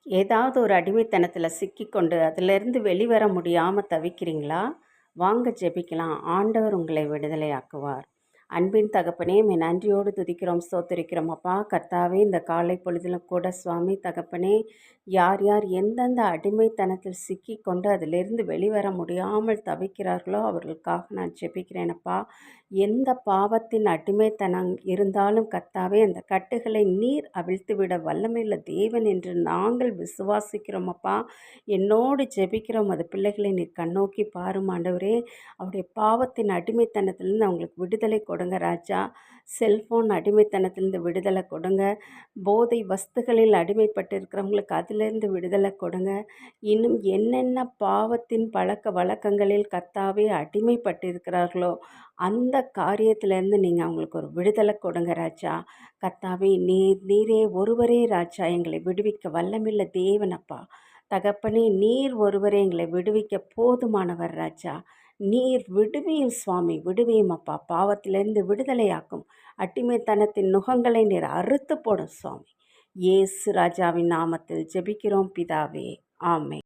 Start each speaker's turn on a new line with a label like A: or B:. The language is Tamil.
A: ஏதாவது ஒரு அடிமைத்தனத்தில் சிக்கிக்கொண்டு அதிலிருந்து வெளிவர முடியாமல் தவிக்கிறீங்களா? வாங்க ஜெபிக்கலாம். ஆண்டவர் உங்களை விடுதலையாக்குவார். அன்பின் தகப்பனே, நன்றியோடு துதிக்கிறோம், ஸ்தோத்திரிக்கிறோம் அப்பா. கர்த்தாவே, இந்த காலை பொழுதிலும் கூட சுவாமி தகப்பனே, யார் யார் எந்தெந்த அடிமைத்தனத்தில் சிக்கிக்கொண்டு அதிலிருந்து வெளிவர முடியாமல் தவிக்கிறார்களோ அவர்களுக்காக நான் ஜெபிக்கிறேன் அப்பா. எந்த பாவத்தின் அடிமைத்தனம் இருந்தாலும் கர்த்தாவே, அந்த கட்டுகளை நீர் அவிழ்த்துவிட வல்லமையுள்ள தேவன் என்று நாங்கள் விசுவாசிக்கிறோம் அப்பா. என்னோடு ஜெபிக்கிறோம் அது பிள்ளைகளை நீர் கண்ணோக்கி பாரும் ஆண்டவரே. அவருடைய பாவத்தின் அடிமைத்தனத்திலிருந்து அவங்களுக்கு விடுதலை கொடுங்க ராஜா. செல்ஃபோன் அடிமைத்தனத்திலிருந்து விடுதலை கொடுங்க. போதை வஸ்துகளில் அடிமைப்பட்டு இருக்கிறவங்களுக்கு அதிலிருந்து விடுதலை கொடுங்க. இன்னும் என்னென்ன பாவத்தின் பழக்க வழக்கங்களில் கர்த்தாவே அடிமைப்பட்டு இருக்கிறார்களோ அந்த காரியத்திலேருந்து நீங்கள் அவங்களுக்கு ஒரு விடுதலை கொடுங்க ராஜா. கர்த்தாவே, நீரே ஒருவரே ராஜா எங்களை விடுவிக்க வல்லமில்ல தேவனப்பா. தகப்பனே, நீர் ஒருவரே எங்களை விடுவிக்க போதுமானவர் ராஜா. நீர் விடுவியும் சுவாமி, விடுவியும் அப்பா. பாவத்திலிருந்து விடுதலையாக்கும். அடிமைத்தனத்தின் நுகங்களை நீர் அறுத்து போடும் சுவாமி. இயேசு ராஜாவின் நாமத்தில் ஜெபிக்கிறோம் பிதாவே. ஆமென்.